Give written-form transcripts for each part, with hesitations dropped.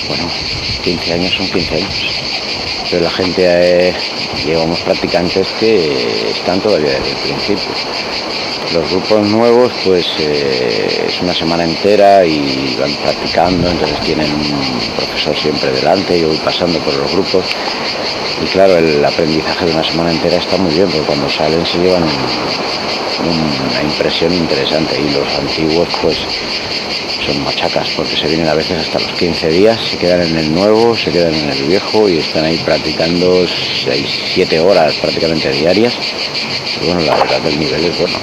Bueno, 15 años son 15 años, pero la gente, llevamos practicantes que están todavía desde el principio. Los grupos nuevos, pues es una semana entera y van practicando, entonces tienen un profesor siempre delante, yo voy pasando por los grupos y claro, el aprendizaje de una semana entera está muy bien, porque cuando salen se llevan una impresión interesante y los antiguos pues son machacas porque se vienen a veces hasta los 15 días, se quedan en el nuevo, se quedan en el viejo y están ahí practicando 6, 7 horas prácticamente diarias. Y bueno, la verdad que el nivel es bueno.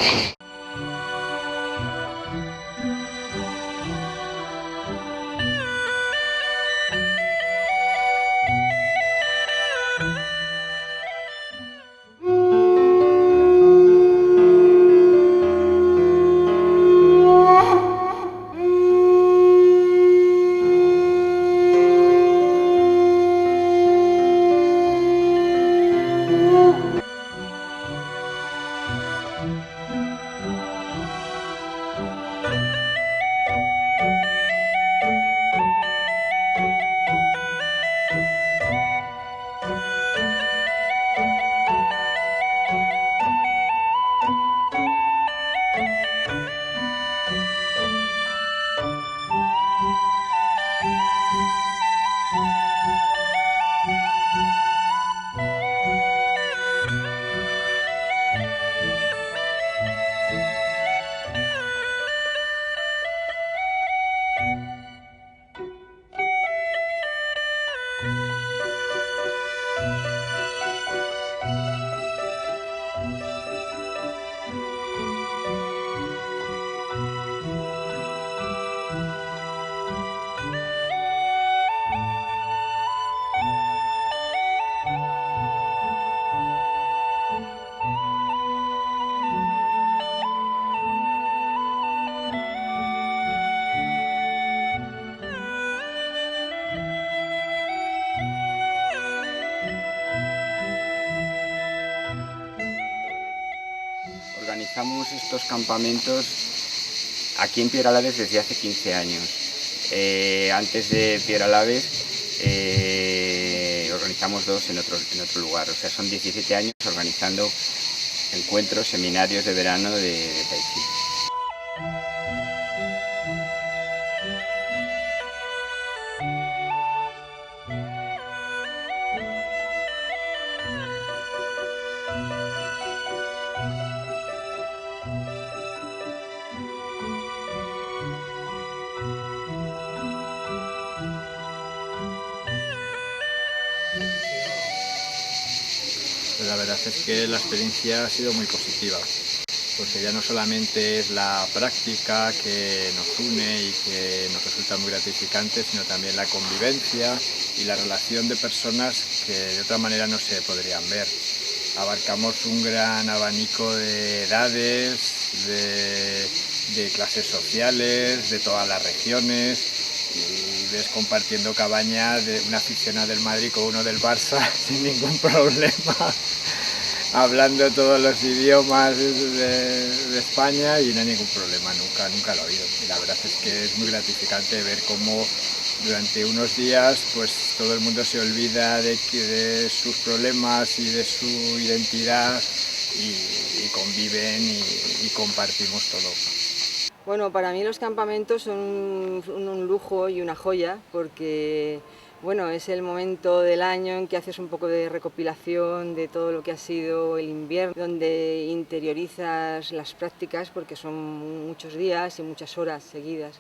Organizamos estos campamentos aquí en Pieralabes desde hace 15 años. Antes de Pieralabes organizamos dos en otro lugar, o sea, son 17 años organizando encuentros, seminarios de verano de Tai Chi. Pues la verdad es que la experiencia ha sido muy positiva, porque ya no solamente es la práctica que nos une y que nos resulta muy gratificante, sino también la convivencia y la relación de personas que de otra manera no se podrían ver. Abarcamos un gran abanico de edades, de clases sociales, de todas las regiones, y ves compartiendo cabaña de una aficionada del Madrid con uno del Barça sin ningún problema, hablando todos los idiomas de España y no hay ningún problema, nunca lo he oído. Y la verdad es que es muy gratificante ver cómo durante unos días pues todo el mundo se olvida de sus problemas y de su identidad y conviven y compartimos todo. Bueno, para mí los campamentos son un lujo y una joya porque bueno, es el momento del año en que haces un poco de recopilación de todo lo que ha sido el invierno, donde interiorizas las prácticas porque son muchos días y muchas horas seguidas,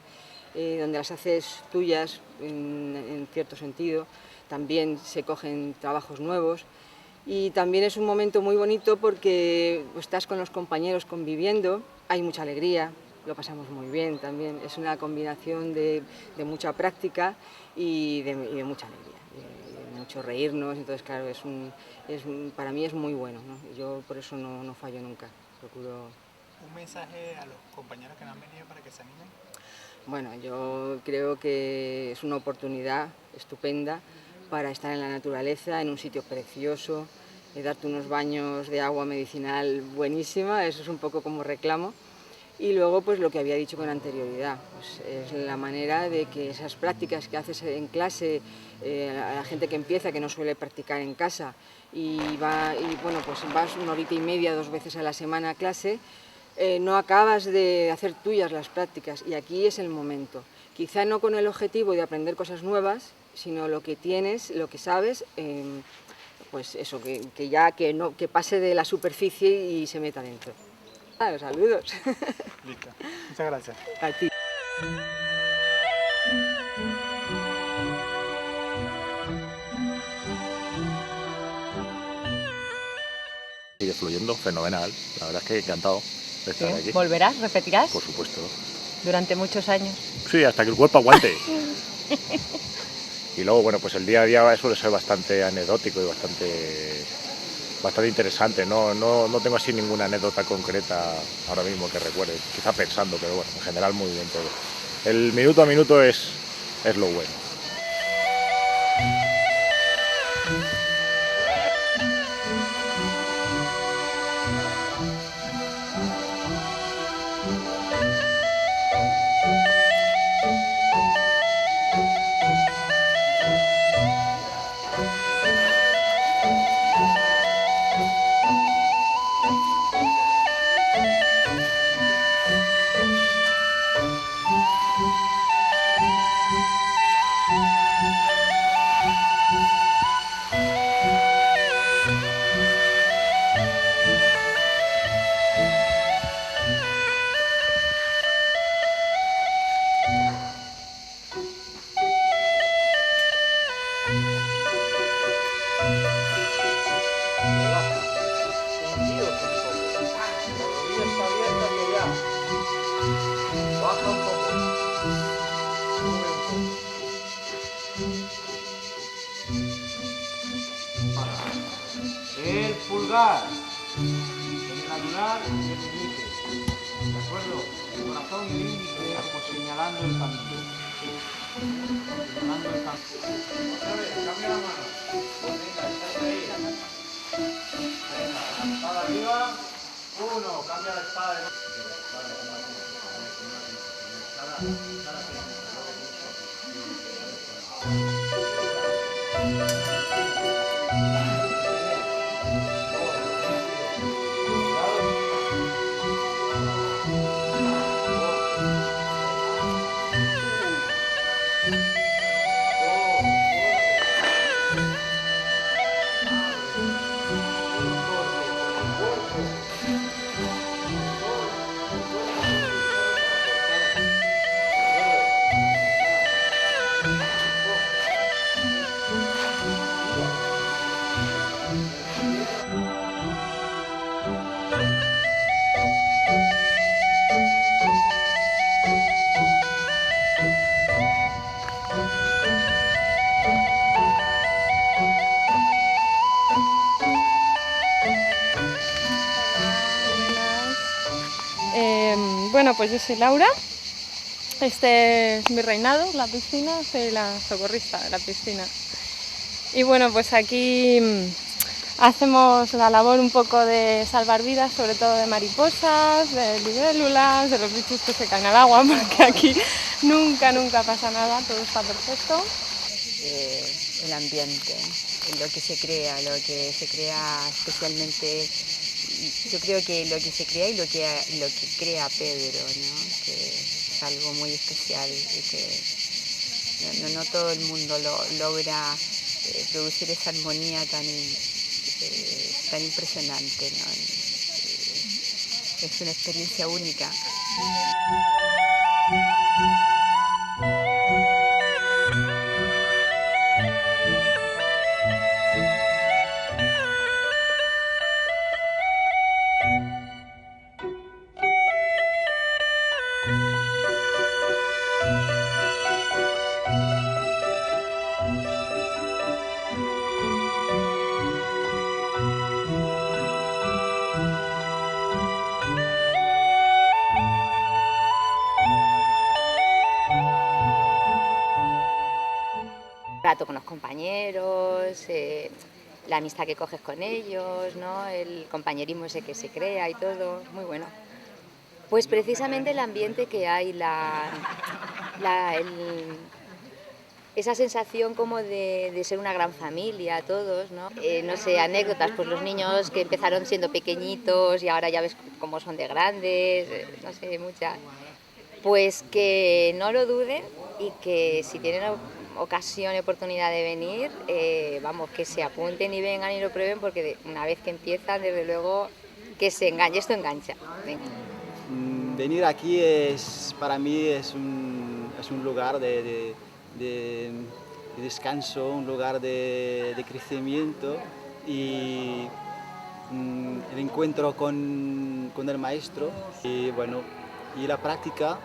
donde las haces tuyas en cierto sentido. También se cogen trabajos nuevos. Y también es un momento muy bonito porque estás con los compañeros conviviendo, hay mucha alegría, lo pasamos muy bien también. Es una combinación de mucha práctica y de mucha alegría, de mucho reírnos. Entonces, claro, para mí es muy bueno, ¿no? Yo por eso no fallo nunca, procuro un mensaje a los compañeros que no han venido para que se animen. Bueno, yo creo que es una oportunidad estupenda para estar en la naturaleza, en un sitio precioso, darte unos baños de agua medicinal buenísima, eso es un poco como reclamo. Y luego, pues lo que había dicho con anterioridad, pues, es la manera de que esas prácticas que haces en clase, a la gente que empieza, que no suele practicar en casa, bueno, pues vas 1 horita y media, 2 veces a la semana a clase, no acabas de hacer tuyas las prácticas y aquí es el momento. Quizá no con el objetivo de aprender cosas nuevas, sino lo que tienes, lo que sabes, pues eso, que pase de la superficie y se meta dentro. Saludos. Listo. Muchas gracias. A ti. Sigue fluyendo, fenomenal. La verdad es que encantado de estar aquí. ¿Volverás? ¿Repetirás? Por supuesto. Durante muchos años. Sí, hasta que el cuerpo aguante. Y luego, bueno, pues el día a día suele ser bastante anecdótico y bastante interesante. No tengo así ninguna anécdota concreta ahora mismo que recuerde. Quizá pensando, pero bueno, en general muy bien todo. El minuto a minuto es lo bueno. El pulgar en el anular y en el índice, ¿de acuerdo? El corazón y el índice pues señalando el camino. Señalando el camino. Otra vez, cambia la mano. Venga, estáis ahí. Venga, la espada arriba. 1, cambia la espada de... Bueno, pues yo soy Laura, este es mi reinado, la piscina, soy la socorrista de la piscina. Y bueno, pues aquí hacemos la labor un poco de salvar vidas, sobre todo de mariposas, de libélulas, de los bichos que se caen al agua, porque aquí nunca pasa nada, todo está perfecto. El ambiente, lo que se crea especialmente. Yo creo que lo que se crea y lo que crea Pedro, ¿no? Que es algo muy especial y que no todo el mundo logra producir esa armonía tan impresionante, ¿no? Es una experiencia única. Trato con los compañeros, la amistad que coges con ellos, ¿no? El compañerismo ese que se crea y todo, muy bueno. Pues precisamente el ambiente que hay, esa sensación como de ser una gran familia todos, ¿no? No sé, anécdotas, pues los niños que empezaron siendo pequeñitos y ahora ya ves cómo son de grandes, no sé, muchas. Pues que no lo duden y que si tienen ocasión y oportunidad de venir, vamos, que se apunten y vengan y lo prueben, porque una vez que empiezan, desde luego, que se enganche, esto engancha. Venga. Venir aquí para mí es un lugar de descanso, un lugar de crecimiento y el encuentro con el maestro y bueno, y la práctica.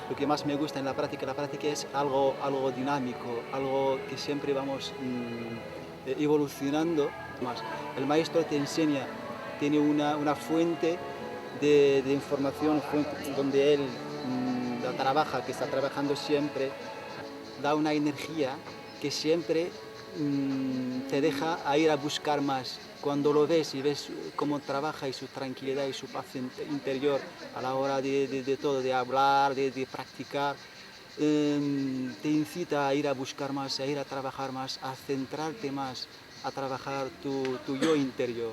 Lo que más me gusta en la práctica es algo dinámico, algo que siempre vamos evolucionando más. El maestro te enseña, tiene una fuente de información donde él trabaja, que está trabajando siempre, da una energía que siempre te deja a ir a buscar más. Cuando lo ves y ves cómo trabaja y su tranquilidad y su paz interior a la hora de todo, de hablar, de practicar, te incita a ir a buscar más, a ir a trabajar más, a centrarte más, a trabajar tu yo interior.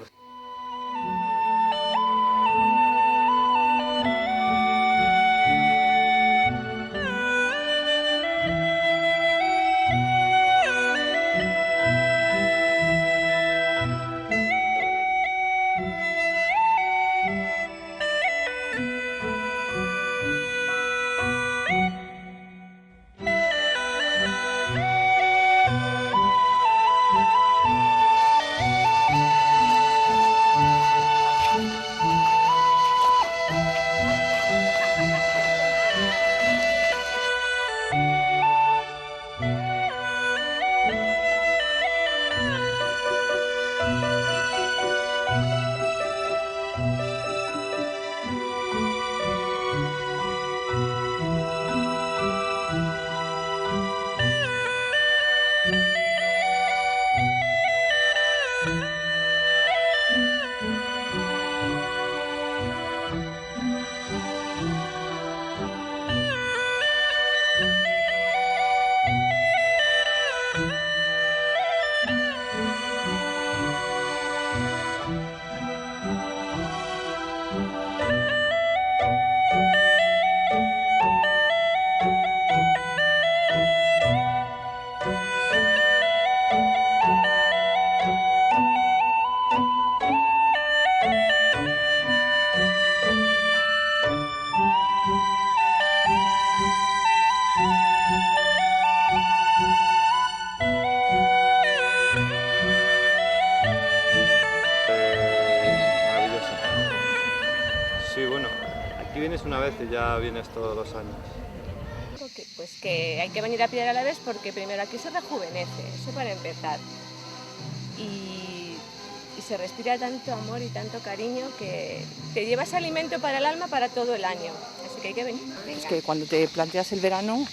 Sí, bueno, aquí vienes una vez y ya vienes todos los años. Pues que hay que venir a Piedra-Alavés porque primero aquí se rejuvenece, eso para empezar. Y se respira tanto amor y tanto cariño que te llevas alimento para el alma para todo el año. Así que hay que venir. Es que cuando te planteas el verano,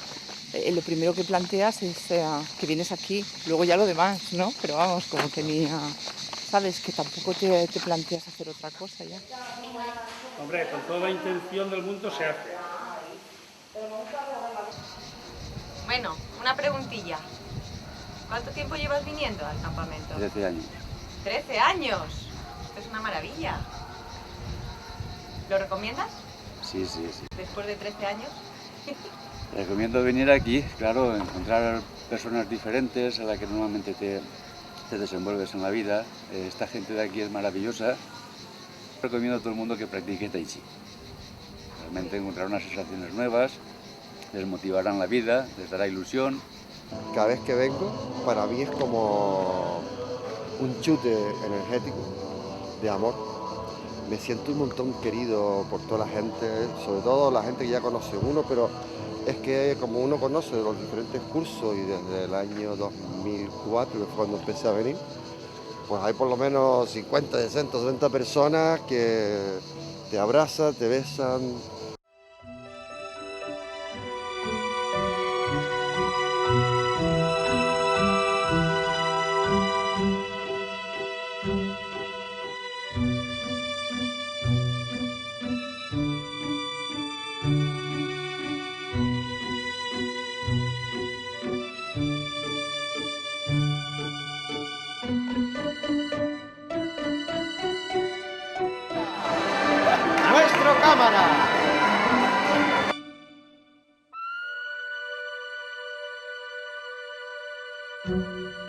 lo primero que planteas es que vienes aquí, luego ya lo demás, ¿no? Pero vamos, como tenía... Sabes que tampoco te planteas hacer otra cosa ya. Hombre, con toda la intención del mundo se hace. Bueno, una preguntilla. ¿Cuánto tiempo llevas viniendo al campamento? 13 años. 13 años. Esto es una maravilla. ¿Lo recomiendas? Sí, sí, sí. Después de 13 años. Recomiendo venir aquí, claro, encontrar personas diferentes a las que normalmente te desenvuelves en la vida. Esta gente de aquí es maravillosa. Recomiendo a todo el mundo que practique Tai Chi. Realmente encontrar unas sensaciones nuevas, les motivarán la vida, les dará ilusión. Cada vez que vengo, para mí es como un chute energético de amor. Me siento un montón querido por toda la gente, sobre todo la gente que ya conoce uno, pero es que como uno conoce de los diferentes cursos y desde el año 2004, que fue cuando empecé a venir, pues hay por lo menos 50, 60, 70 personas que te abrazan, te besan. Thank you.